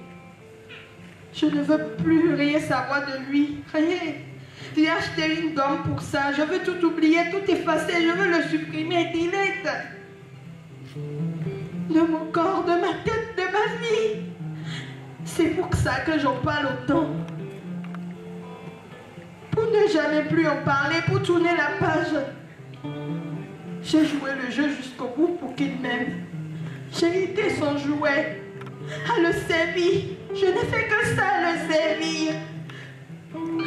Je ne veux plus rien savoir de lui, rien. J'ai acheté une gomme pour ça. Je veux tout oublier, tout effacer. Je veux le supprimer, delete. De mon corps, de ma tête, de ma vie. C'est pour ça que j'en parle autant. Pour ne jamais plus en parler, pour tourner la page. J'ai joué le jeu jusqu'au bout pour qu'il m'aime. J'ai été son jouet, à le servir. Je n'ai fait que ça, à le servir.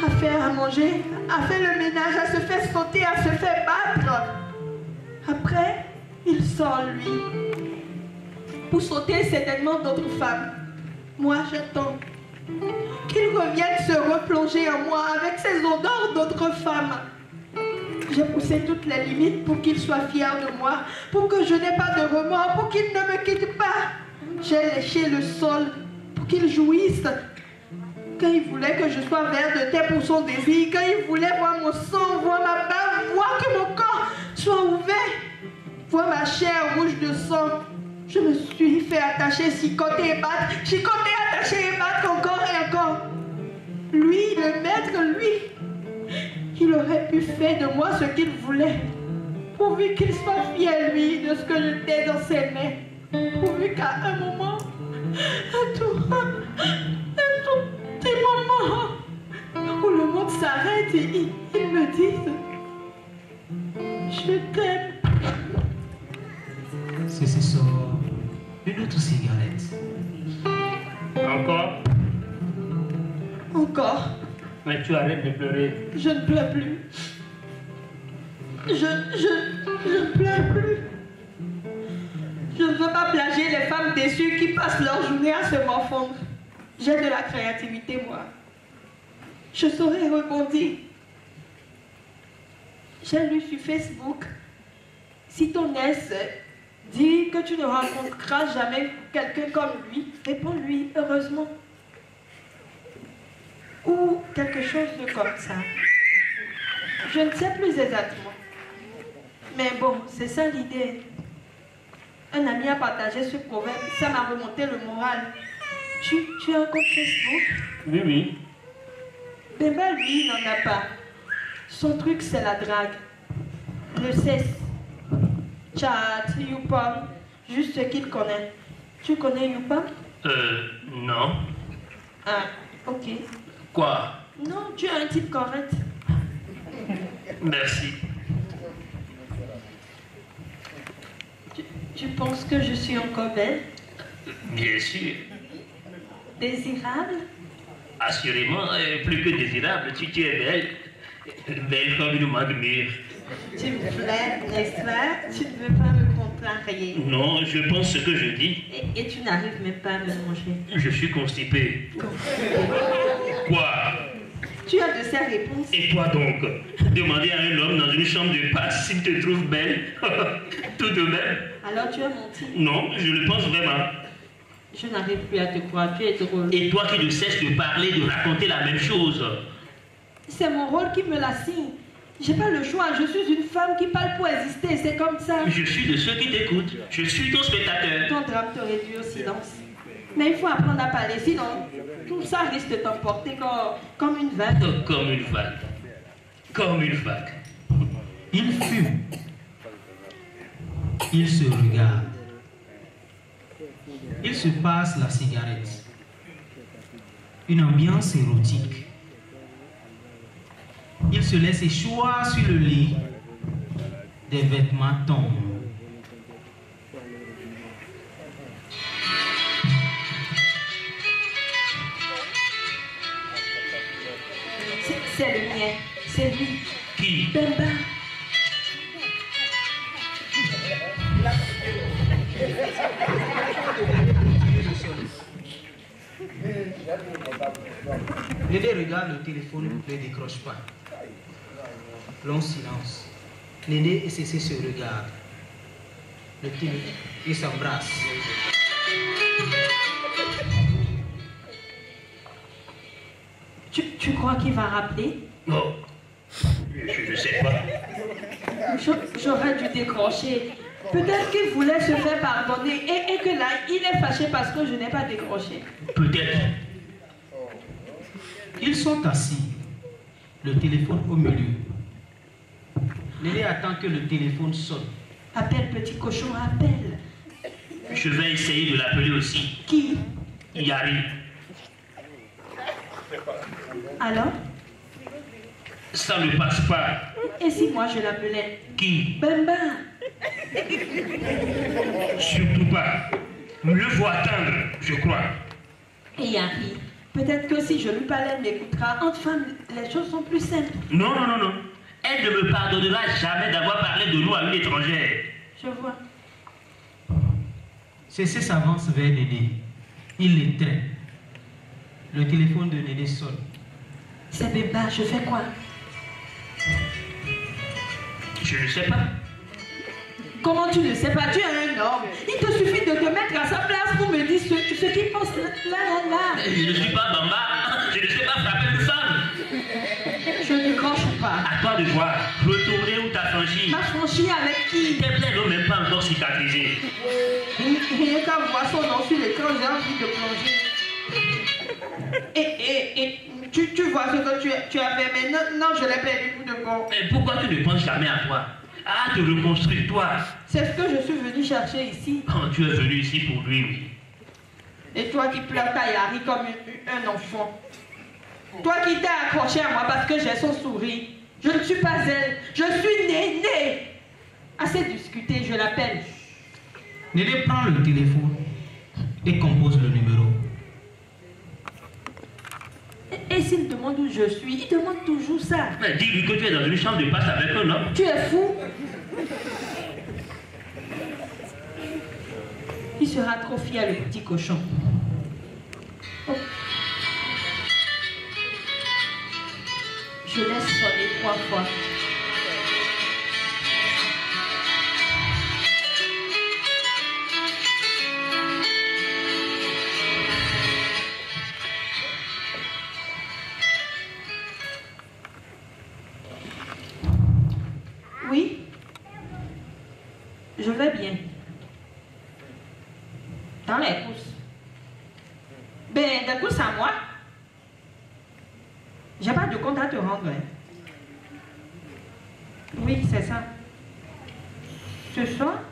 À faire à manger, à faire le ménage, à se faire sauter, à se faire battre. Après, il sort, lui. Pour sauter certainement d'autres femmes. Moi, j'attends qu'il revienne se replonger en moi avec ses odeurs d'autres femmes. J'ai poussé toutes les limites pour qu'il soit fier de moi, pour que je n'ai pas de remords, pour qu'il ne me quitte pas. J'ai léché le sol pour qu'il jouisse. Quand il voulait que je sois vert de terre pour son désir, quand il voulait voir mon sang, voir ma bave, voir que mon corps soit ouvert, voir ma chair rouge de sang, je me suis fait attacher, chicoter et battre, chicoter, attacher et battre encore et encore. Lui, le maître, lui, il aurait pu faire de moi ce qu'il voulait, pourvu qu'il soit fier, lui, de ce que je t'ai dans ses mains, pourvu qu'à un moment, un tout petit moment, où le monde s'arrête et il me dit « Je t'aime ». C'est ce soir, une autre cigarette. Encore? Encore. Mais tu arrêtes de pleurer. Je ne pleure plus. Je ne pleure plus. Je ne veux pas plager les femmes déçues qui passent leur journée à se morfondre. J'ai de la créativité, moi. Je saurais rebondir. J'ai lu sur Facebook, si ton ex dit que tu ne rencontreras jamais quelqu'un comme lui, réponds-lui heureusement. Ou quelque chose de comme ça. Je ne sais plus exactement. Mais bon, c'est ça l'idée. Un ami a partagé ce proverbe, ça m'a remonté le moral. Tu as un compte Facebook? Oui, oui. Ben lui, il n'en a pas. Son truc, c'est la drague. Le cesse. Chat, YouPorn, juste ce qu'il connaît. Tu connais YouPorn? Non. Ah, ok. Quoi? Non, tu es un type correct. Merci. Tu penses que je suis encore belle? Bien sûr. Désirable? Assurément, plus que désirable, tu es belle. Belle comme une magmure. Tu me flattes, n'est-ce pas? Tu ne veux pas me contrarier. Non, je pense ce que je dis. Et tu n'arrives même pas à me manger. Je suis constipé. Quoi? Tu as de ces réponses. Et toi donc? Demander à un homme dans une chambre de passe s'il te trouve belle? Tout de même. Alors tu as menti? Non, je le pense vraiment. Je n'arrive plus à te croire, tu es drôle. Et toi qui ne cesses de parler, de raconter la même chose? C'est mon rôle qui me l'assigne. J'ai pas le choix, je suis une femme qui parle pour exister, c'est comme ça. Je suis de ceux qui t'écoutent. Je suis ton spectateur. Ton drame te réduit au silence. Mais il faut apprendre à parler, sinon tout ça risque de t'emporter comme une vague. Comme une vague. Comme une vague. Il fume. Il se regarde. Il se passe la cigarette. Une ambiance érotique. Il se laisse échoir sur le lit. Des vêtements tombent. C'est le mien, c'est lui. Qui? Bemba. Lédé regarde le téléphone, ne décroche pas. Long silence. Néné et Cécé se regardent. Le téléphone, ils s'embrassent. Tu crois qu'il va rappeler? Non. Je ne sais pas. J'aurais dû décrocher. Peut-être qu'il voulait se faire pardonner et que là, il est fâché parce que je n'ai pas décroché. Peut-être. Ils sont assis. Le téléphone au milieu. Néné attend que le téléphone sonne. Appelle, petit cochon, appelle. Je vais essayer de l'appeler aussi. Qui? Yari. Alors? Ça ne passe pas. Et si moi je l'appelais? Qui? Bemba. Surtout pas. Mieux vaut attendre, je crois. Et Yari, peut-être que si je lui parlais, elle m'écoutera. Entre femmes, les choses sont plus simples. Non, non, non, non. Elle ne me pardonnera jamais d'avoir parlé de nous à une étrangère. Je vois. Cécé s'avance vers Néné. Il l'étreint. Le téléphone de Néné sonne. C'est Bemba, je fais quoi? Je ne sais pas. Comment tu ne sais pas? Tu es un homme. Il te suffit de te mettre à sa place pour me dire ce qu'il pense là. Je ne suis pas Bamba. Je ne sais pas frapper une femme. Je ne décroche pas. À toi de voir. Retourner où t'as franchi. Ma franchie avec qui? Tes plaies n'ont même pas encore cicatrisé. Rien qu'à voir son nom sur l'écran, j'ai envie de plonger. Et tu vois ce que tu as fait, mais non, je l'ai perdu pour de bon. Mais pourquoi tu ne penses jamais à toi? À te reconstruire, toi. C'est ce que je suis venu chercher ici. Oh, tu es venu ici pour lui, oui. Et toi qui pleures ta Yari comme un enfant. Toi qui t'es accroché à moi parce que j'ai son sourire. Je ne suis pas elle. Je suis Néné. Assez discuté, je l'appelle. Néné prend le téléphone et compose le numéro. Et s'il demande où je suis, il demande toujours ça. Mais dis-lui que tu es dans une chambre de passe avec un homme. Tu es fou? Il sera trop fier, le petit cochon. Oh. Je laisse sonner 3 fois. Oui? Je vais bien. Dans les courses. Ben, des courses à moi? J'ai pas de compte à te rendre. Hein. Oui, c'est ça. Ce soir?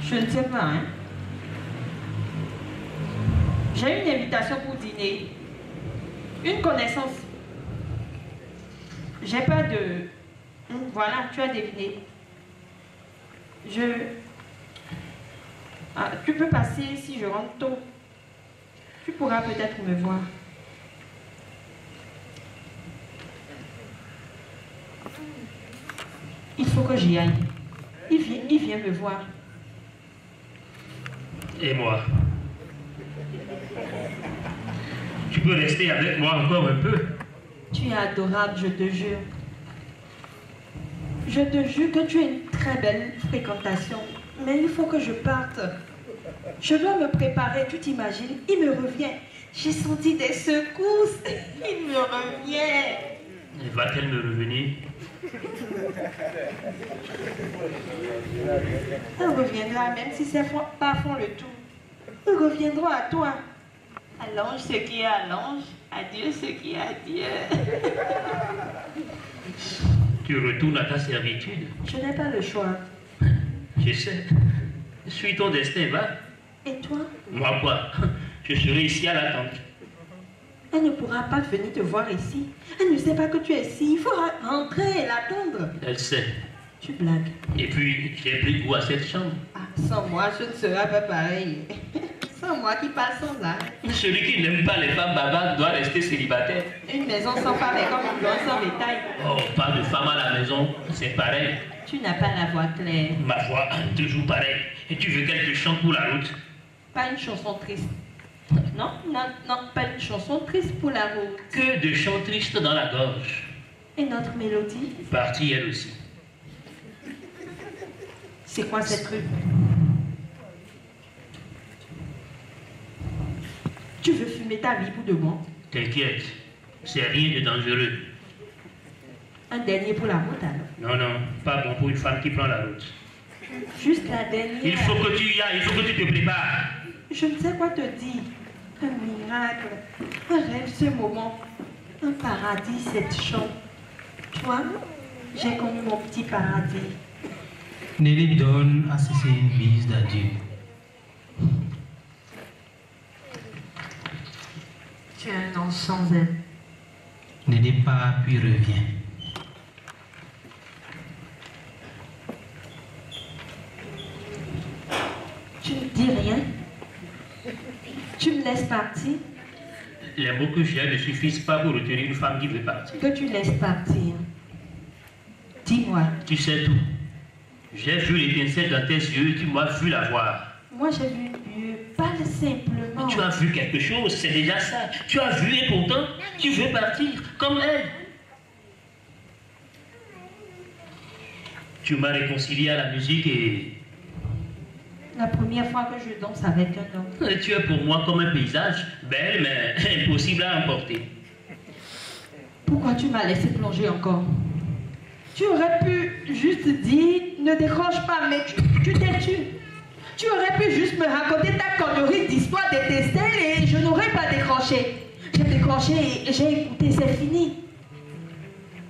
Je ne sais pas, hein. J'ai une invitation pour dîner. Une connaissance. J'ai pas de... Voilà, tu as deviné. Tu peux passer si je rentre tôt. Tu pourras peut-être me voir. Il faut que j'y aille. Il vient me voir. Et moi? Tu peux rester avec moi encore un peu? Tu es adorable, je te jure. Je te jure que tu as une très belle fréquentation. Mais il faut que je parte. Je dois me préparer, tu t'imagines? Il me revient. J'ai senti des secousses. Il me revient. Va-t-elle me revenir? Elle reviendra, même si ses pas font le tout. Ils reviendront à toi. Allonge ce qui est allonge. Adieu ce qui est adieu. Tu retournes à ta servitude? Je n'ai pas le choix. Je sais. Suis ton destin, va. Et toi? Moi quoi? Je serai ici à l'attente. Elle ne pourra pas venir te voir ici. Elle ne sait pas que tu es ici. Il faut rentrer et l'attendre. Elle sait. Tu blagues. Et puis, j'ai pris goût à cette chambre. Ah, sans moi, je ne serai pas pareil. Sans moi qui passe sans âme. Celui qui n'aime pas les femmes bavardes doit rester célibataire. Une maison sans femme est comme une maison sans bétail. Oh, pas de femme à la maison, c'est pareil. Tu n'as pas la voix claire. Ma voix, toujours pareil. Et tu veux qu'elle te chante pour la route? Pas une chanson triste. Non, pas une chanson triste pour la route. Que de chants tristes dans la gorge. Et notre Mélodie? Partie elle aussi. C'est quoi cette rue? Tu veux fumer ta vie pour de bon? T'inquiète, c'est rien de dangereux. Un dernier pour la route alors? Non, non, pas bon pour une femme qui prend la route. Juste la dernière. Il faut que tu y ailles, il faut que tu te prépares. Je ne sais quoi te dire. Un miracle, un rêve ce moment, un paradis cette chambre. Toi, j'ai connu mon petit paradis. Nelly donne à Cécile une bise d'adieu. Tu es un ange sans aile. Nelly part puis revient. Tu ne dis rien? Tu me laisses partir? Les mots que j'ai ne suffisent pas pour retenir une femme qui veut partir. Que tu laisses partir. Dis-moi. Tu sais tout. J'ai vu l'étincelle dans tes yeux, tu m'as vu la voir. Moi j'ai vu Dieu, parle simplement. Tu as vu quelque chose, c'est déjà ça. Tu as vu et pourtant, tu veux partir, comme elle. Tu m'as réconcilié à la musique et... La première fois que je danse avec un homme. Tu es pour moi comme un paysage, belle mais impossible à emporter. Pourquoi tu m'as laissé plonger encore? Tu aurais pu juste dire, ne décroche pas, mais tu t'es tu. Tu aurais pu juste me raconter ta connerie d'histoire détestée et je n'aurais pas décroché. J'ai décroché et j'ai écouté, c'est fini.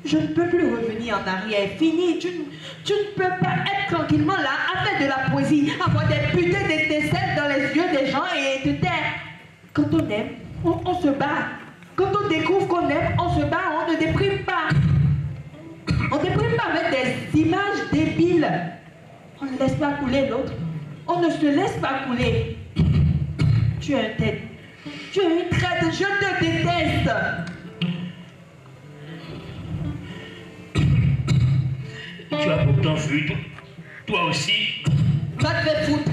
Je ne peux plus revenir en arrière, fini. Tu ne peux pas être tranquillement là à faire de la poésie, avoir des putains d'étincelles dans les yeux des gens et te taire. Quand on aime, on se bat. Quand on découvre qu'on aime, on se bat, on ne déprime pas. On ne déprime pas avec des images débiles. On ne laisse pas couler l'autre. On ne se laisse pas couler. Tu es un tête. Tu es une traite. Je te déteste. Tu as pourtant vu, toi aussi. Va te faire foutre.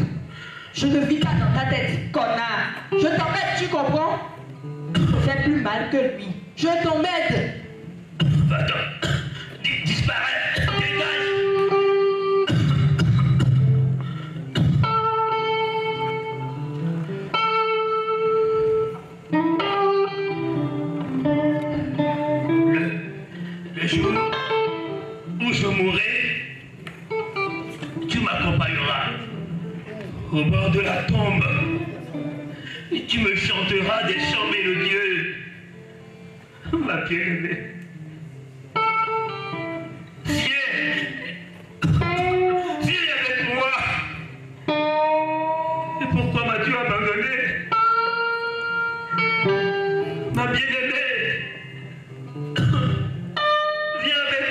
Je ne vis pas dans ta tête, connard. Je t'emmène, tu comprends? Je fais plus mal que lui. Je t'emmène. Va-t'en. Disparaît. Dégage. Le jour où je mourrai, tu m'accompagneras au bord de la tombe et tu me chanteras des chants mélodieux. Ma bien-aimée. Viens avec moi. Et pourquoi m'as-tu abandonné? Ma bien-aimée. Viens avec.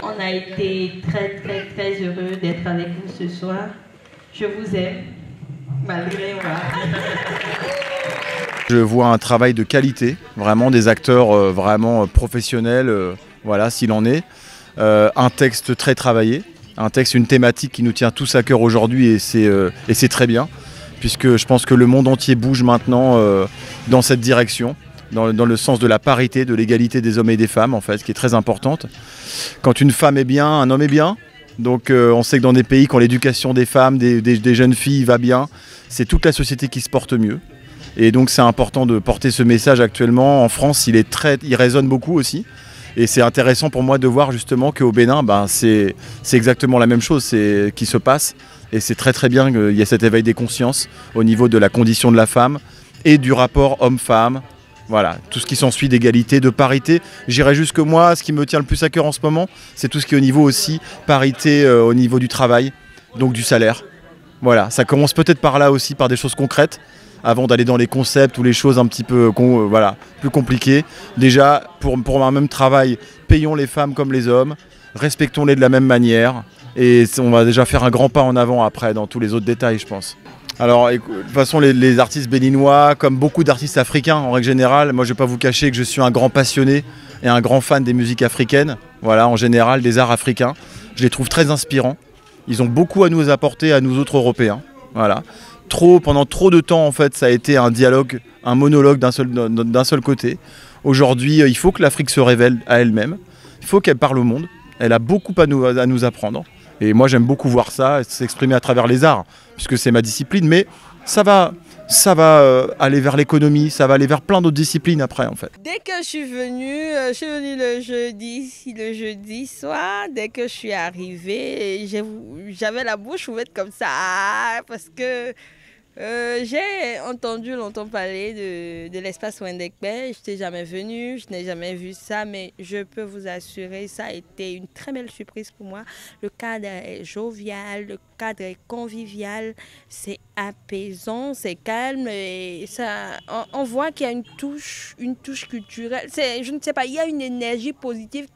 On a été très heureux d'être avec vous ce soir. Je vous aime, malgré moi. Je vois un travail de qualité, vraiment des acteurs vraiment professionnels, voilà, s'il en est. Un texte très travaillé, un texte, une thématique qui nous tient tous à cœur aujourd'hui et c'est très bien, puisque je pense que le monde entier bouge maintenant dans cette direction, dans le sens de la parité, de l'égalité des hommes et des femmes, en fait, qui est très importante. Quand une femme est bien, un homme est bien. Donc on sait que dans des pays quand l'éducation des femmes, des jeunes filles va bien, c'est toute la société qui se porte mieux. Et donc c'est important de porter ce message actuellement. En France, il résonne beaucoup aussi. Et c'est intéressant pour moi de voir justement qu'au Bénin, c'est exactement la même chose qui se passe. Et c'est très bien qu'il y ait cet éveil des consciences au niveau de la condition de la femme et du rapport homme-femme. Voilà, tout ce qui s'ensuit d'égalité, de parité. J'irai jusque moi, ce qui me tient le plus à cœur en ce moment, c'est tout ce qui est au niveau aussi parité au niveau du travail. donc du salaire. Voilà, ça commence peut-être par là aussi, par des choses concrètes, avant d'aller dans les concepts ou les choses un petit peu plus compliquées. Déjà, pour un même travail, payons les femmes comme les hommes, respectons-les de la même manière, et on va déjà faire un grand pas en avant après dans tous les autres détails, je pense. Alors, de toute façon, les artistes béninois, comme beaucoup d'artistes africains en règle générale, moi je ne vais pas vous cacher que je suis un grand passionné et un grand fan des musiques africaines, voilà, en général des arts africains. Je les trouve très inspirants. Ils ont beaucoup à nous apporter, à nous autres Européens. Voilà. Pendant trop de temps, en fait, ça a été un dialogue, un monologue d'un seul côté. Aujourd'hui, il faut que l'Afrique se révèle à elle-même. Il faut qu'elle parle au monde. Elle a beaucoup à nous apprendre. Et moi, j'aime beaucoup voir ça, s'exprimer à travers les arts, puisque c'est ma discipline. Mais ça va aller vers l'économie, ça va aller vers plein d'autres disciplines après, en fait. Dès que je suis venue le jeudi soir, dès que je suis arrivée, j'avais la bouche ouverte comme ça, parce que j'ai entendu longtemps parler de l'espace Wendekbe. Je n'étais jamais venue, je n'ai jamais vu ça, mais je peux vous assurer, ça a été une très belle surprise pour moi. Le cadre est jovial, le cadre est convivial, c'est apaisant, c'est calme et ça, on voit qu'il y a une touche culturelle. Je ne sais pas, il y a une énergie positive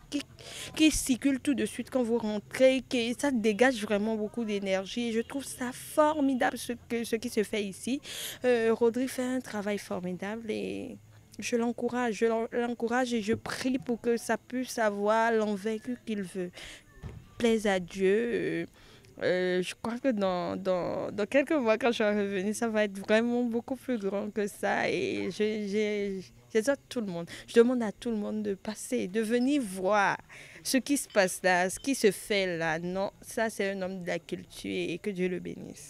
qui circule tout de suite quand vous rentrez, ça dégage vraiment beaucoup d'énergie. Je trouve ça formidable ce qui se fait ici. Rodri fait un travail formidable et je l'encourage et je prie pour que ça puisse avoir l'envers qu'il veut. Plaise à Dieu. Je crois que dans quelques mois, quand je serai revenue, ça va être vraiment beaucoup plus grand que ça. Et j'exhorte tout le monde. Je demande à tout le monde de passer, de venir voir ce qui se passe là, ce qui se fait là. Non, ça c'est un homme de la culture et que Dieu le bénisse.